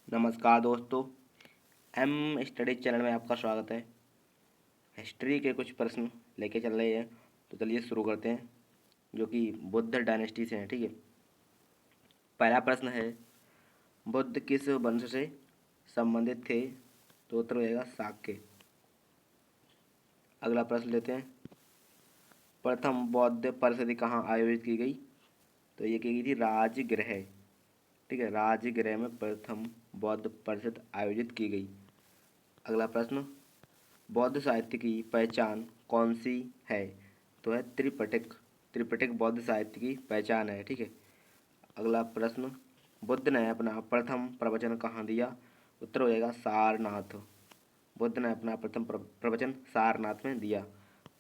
नमस्कार दोस्तों, M study channel में आपका स्वागत है। हिस्ट्री के कुछ प्रश्न लेके चल रहे हैं, तो चलिए शुरू करते हैं, जो कि बुद्ध डायनेस्टी से हैं। ठीक है, पहला प्रश्न है, बुद्ध किस वंश से संबंधित थे? तो उत्तर रहेगा शाक्य। अगला प्रश्न लेते हैं, प्रथम बौद्ध परिषद कहाँ आयोजित की गई? तो ये की गई थी राजगृह। ठीक है, राजगृह में प्रथम बौद्ध परिषद आयोजित की गई। अगला प्रश्न, बौद्ध साहित्य की पहचान कौन सी है? तो है त्रिपिटक। त्रिपिटक बौद्ध साहित्य की पहचान है। ठीक है, अगला प्रश्न, बुद्ध ने अपना प्रथम प्रवचन कहाँ दिया? उत्तर हो जाएगा सारनाथ। बुद्ध ने अपना प्रथम प्रवचन सारनाथ में दिया।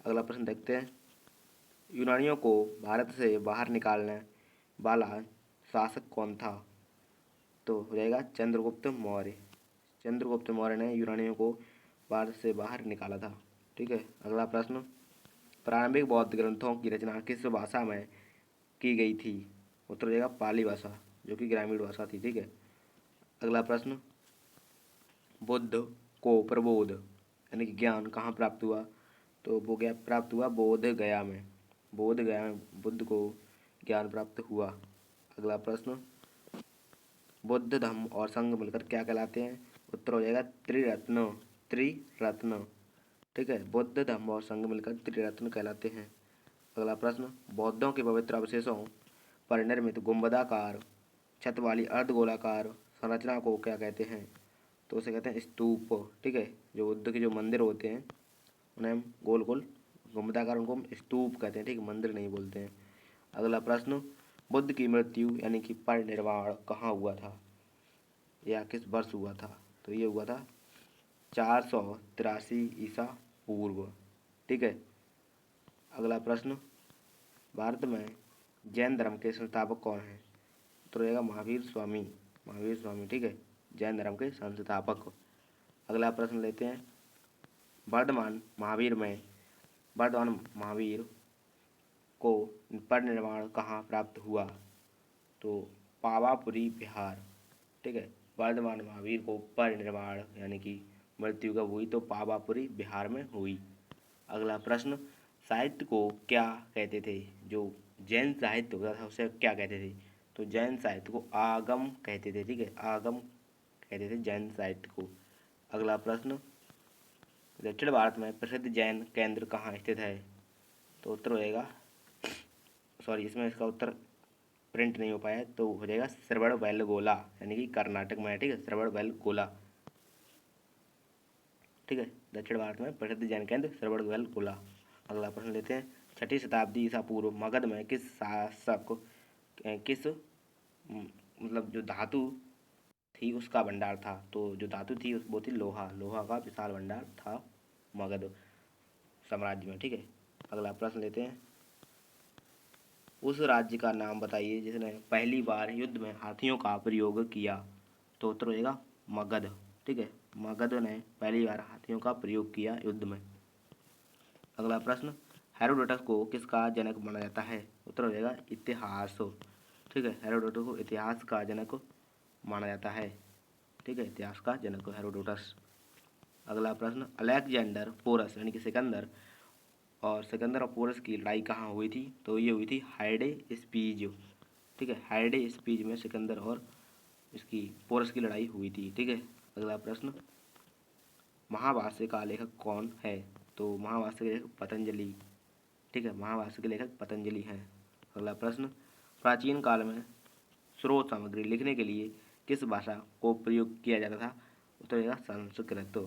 अगला प्रश्न देखते हैं, यूनानियों को भारत से बाहर निकालने वाला शासक कौन था? तो हो जाएगा चंद्रगुप्त मौर्य। चंद्रगुप्त मौर्य ने यूनानियों को भारत से बाहर निकाला था। ठीक है, अगला प्रश्न, प्रारंभिक बौद्ध ग्रंथों की रचना किस भाषा में की गई थी? उत्तर हो जाएगा पाली भाषा, जो कि ग्रामीण भाषा थी। ठीक है, अगला प्रश्न, बुद्ध को प्रबोध यानी कि ज्ञान कहाँ प्राप्त हुआ? तो वो प्राप्त हुआ बोध गया में। बोध गया में बुद्ध को ज्ञान प्राप्त हुआ। अगला प्रश्न, बुद्ध धम्म और संघ मिलकर क्या कहलाते हैं? उत्तर हो जाएगा त्रिरत्न। त्रिरत्न। ठीक है, बुद्ध धम्म और संघ मिलकर त्रिरत्न कहलाते हैं। अगला प्रश्न, बौद्धों के पवित्र अवशेषों पर निर्मित गुंबदाकार छत वाली अर्धगोलाकार संरचना को क्या कहते हैं? तो उसे कहते हैं स्तूप। ठीक है, जो बुद्ध के जो मंदिर होते हैं उन्हें हम गोल गोल गुंबदाकार, उनको हम स्तूप कहते हैं। ठीक है, मंदिर नहीं बोलते हैं। अगला प्रश्न, बुद्ध की मृत्यु यानी कि परिनिर्वाण कहाँ हुआ था या किस वर्ष हुआ था? तो ये हुआ था 483 ईसा पूर्व। ठीक है, अगला प्रश्न, भारत में जैन धर्म के संस्थापक कौन हैं? तो रहेगा महावीर स्वामी। महावीर स्वामी। ठीक है, जैन धर्म के संस्थापक। अगला प्रश्न लेते हैं, वर्धमान महावीर को परिनिर्वाण कहाँ प्राप्त हुआ? तो पावापुरी बिहार। ठीक है, वर्धमान महावीर को परिनिर्वाण यानी कि मृत्यु कब हुई? तो पावापुरी बिहार में हुई। अगला प्रश्न, साहित्य को क्या कहते थे? जो जैन साहित्य होता था उसे क्या कहते थे? तो जैन साहित्य को आगम कहते थे। ठीक है, आगम कहते थे जैन साहित्य को। अगला प्रश्न, दक्षिण भारत में प्रसिद्ध जैन केंद्र कहाँ स्थित है? तो उत्तर हो जाएगा, सॉरी इसमें इसका उत्तर प्रिंट नहीं हो पाया है, तो हो जाएगा श्रवणबेलगोला यानी कि कर्नाटक में है। ठीक है, श्रवणबेलगोला। ठीक है, दक्षिण भारत में प्रसिद्ध जैन केंद्र श्रवणबेलगोला। अगला प्रश्न लेते हैं, 6वीं शताब्दी ईसा पूर्व मगध में किस शासक किस मतलब जो धातु थी उसका भंडार था? तो जो धातु थी वो थी लोहा। लोहा का विशाल भंडार था मगध साम्राज्य में। ठीक है, अगला प्रश्न लेते हैं, उस राज्य का नाम बताइए जिसने पहली बार युद्ध में हाथियों का प्रयोग किया? तो उत्तर होगा मगध। ठीक है, मगध ने पहली बार हाथियों का प्रयोग किया युद्ध में। अगला प्रश्न, हेरोडोटस को किसका जनक माना जाता है? उत्तर हो जाएगा इतिहास। ठीक है, हेरोडोटस को इतिहास का जनक माना जाता है। ठीक है, इतिहास का जनक हेरोडोटस। अगला प्रश्न, अलेक्जेंडर पोरस यानी कि सिकंदर और पोरस की लड़ाई कहाँ हुई थी? तो ये हुई थी हाइडे स्पीज। ठीक है, हाइडे स्पीज में सिकंदर और इसकी पोरस की लड़ाई हुई थी। ठीक है, अगला प्रश्न, महाभाष्य का लेखक कौन है? तो महाभाष्य के लेखक पतंजलि। ठीक है, महाभाष्य के लेखक पतंजलि हैं। अगला प्रश्न, प्राचीन काल में स्रोत सामग्री लिखने के लिए किस भाषा को प्रयोग किया जाता था? उत्तर होगा संस्कृत।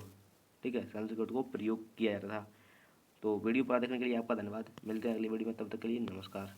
ठीक है, संस्कृत को प्रयोग किया जाता था। तो वीडियो पूरा देखने के लिए आपका धन्यवाद। मिलते हैं अगली वीडियो में, तब तक के लिए नमस्कार।